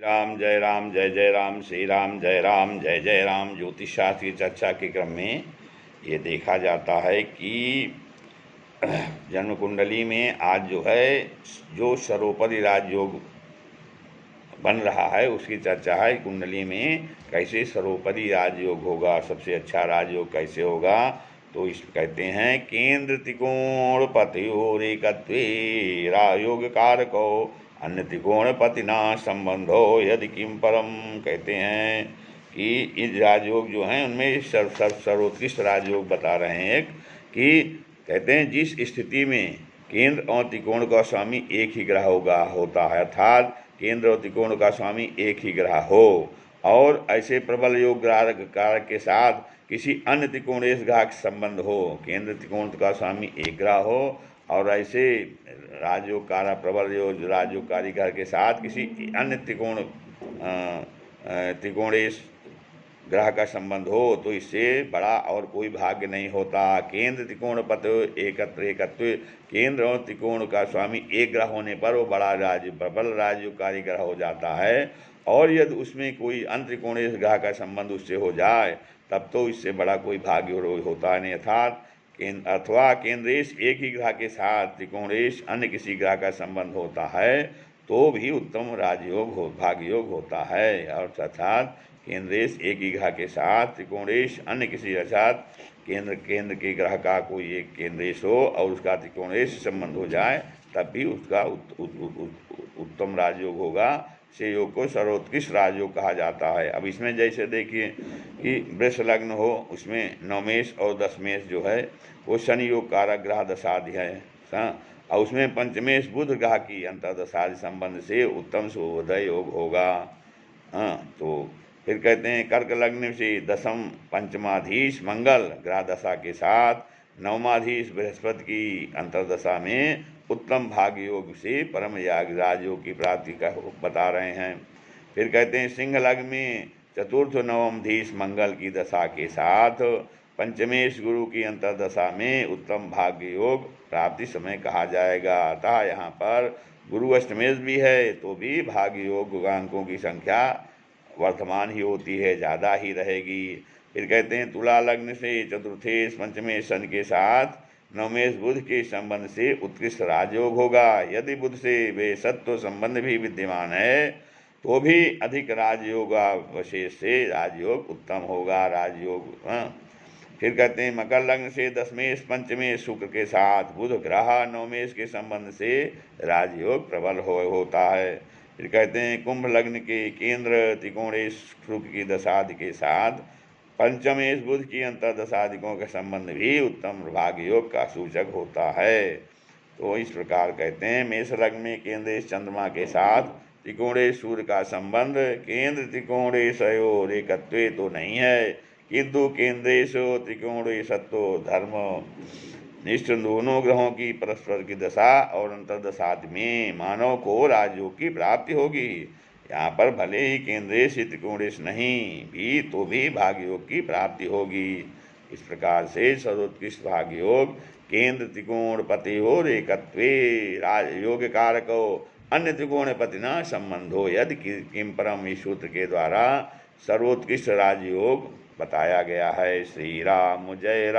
राम जय जय राम, श्री राम जय राम जय जय राम। ज्योतिष शास्त्र की चर्चा के क्रम में ये देखा जाता है कि जन्म कुंडली में आज जो है जो सर्वोपरि राजयोग बन रहा है उसकी चर्चा है। कुंडली में कैसे सर्वोपरि राजयोग होगा, सबसे अच्छा राजयोग कैसे होगा, तो इस कहते हैं केंद्र त्रिकोण पतयोरेकत्वे राजयोग कारको अन्य त्रिकोण पतिना संबंधो यदि किम परम। कहते हैं कि इस राजयोग जो हैं उनमें सर्वोत्कृष्ट राजयोग बता रहे हैं कि कहते हैं जिस स्थिति में केंद्र और त्रिकोण का स्वामी एक ही ग्रह होता है, अर्थात केंद्र और त्रिकोण का स्वामी एक ही ग्रह हो और ऐसे प्रबल योग कारक के साथ किसी अन्य त्रिकोणेश ग्रह का संबंध हो, केंद्र त्रिकोण का स्वामी एक ग्रह हो और ऐसे राजयोग कारक प्रबल योग राजयोगकारी ग्रह के साथ किसी अन्य त्रिकोणेश ग्रह का संबंध हो तो इससे बड़ा और कोई भाग्य नहीं होता। केंद्र त्रिकोण पत एकत्व, केंद्र और त्रिकोण का स्वामी एक ग्रह होने पर वो बड़ा प्रबल राजयोगकारी ग्रह हो जाता है और यदि उसमें कोई अन्य त्रिकोणेश ग्रह का संबंध उससे हो जाए तब तो इससे बड़ा कोई भाग्य होता नहीं। अर्थात अथवा केंद्रेश एक ही ग्रह के साथ त्रिकोणेश अन्य किसी ग्रह का संबंध होता है तो भी उत्तम राजयोग भाग्य योग होता है। और अर्थात केंद्रेश एक ही ग्रह के साथ त्रिकोणेश अन्य किसी अर्थात केंद्र के ग्रह का कोई एक केंद्रेश हो और उसका त्रिकोणेश संबंध हो जाए तब भी उसका उत्तम राजयोग होगा। से योग को सर्वोत्कृष्ट राजयोग कहा जाता है। अब इसमें जैसे देखिए कि वृष लग्न हो, उसमें नवमेश और दशमेश जो है वो शनि योग कारक ग्रह दशादि है और उसमें पंचमेश बुध ग्रह की अंतर्दशादि संबंध से उत्तम शुभोदय योग होगा। तो फिर कहते हैं कर्क लग्न से दशम पंचमाधीश मंगल ग्रह दशा के साथ नवमाधीश बृहस्पति की अंतर्दशा में उत्तम भाग्य योग से परम राजयोग की प्राप्ति का बता रहे हैं। फिर कहते हैं सिंह लग्न में चतुर्थ नवमधीश मंगल की दशा के साथ पंचमेश गुरु की अंतर्दशा में उत्तम भाग्य योग प्राप्ति समय कहा जाएगा। अतः यहाँ पर गुरु अष्टमेश भी है तो भी भाग्य योग अंकों की संख्या वर्तमान ही होती है, ज़्यादा ही रहेगी। फिर कहते हैं तुला लग्न से चतुर्थेश पंचमेश शन के साथ नवमेश बुध के संबंध से उत्कृष्ट राजयोग होगा। यदि बुध से वे सत्व संबंध भी विद्यमान है तो भी अधिक राजयोग विशेष से राजयोग उत्तम होगा राजयोग। फिर कहते हैं मकर लग्न से दशमेश पंचमेश शुक्र के साथ बुध ग्रह नवमेश के संबंध से राजयोग प्रबल होता है। फिर कहते हैं कुंभ लग्न के केंद्र त्रिकोणेश शुक्र की दशादि के साथ पंचमेश बुध की अंतर्दशादिकों का संबंध भी उत्तम भाग्य योग का सूचक होता है। तो इस प्रकार कहते हैं मेष लग्न में केंद्रेश चंद्रमा के साथ त्रिकोणेश सूर्य का संबंध केंद्र त्रिकोणेशयोर एकत्वे तो नहीं है, किंतु केंद्रेश त्रिकोणेशत्व धर्म निष्ठ दोनों ग्रहों की परस्पर की दशा और अंतर्दशादि में मानव को राजयोग की प्राप्ति होगी। यहाँ पर भले ही केंद्रेश त्रिकोणेश नहीं भी तो भी भाग्य योग की प्राप्ति होगी। इस प्रकार से सर्वोत्कृष्ट भाग्य योग केंद्र त्रिकोण पतियोर एकत्वे राजयोग कारको अन्य त्रिकोण पतिना संबंधो यदि किम परम इस सूत्र के द्वारा सर्वोत्कृष्ट राजयोग बताया गया है। श्री राम जय राम।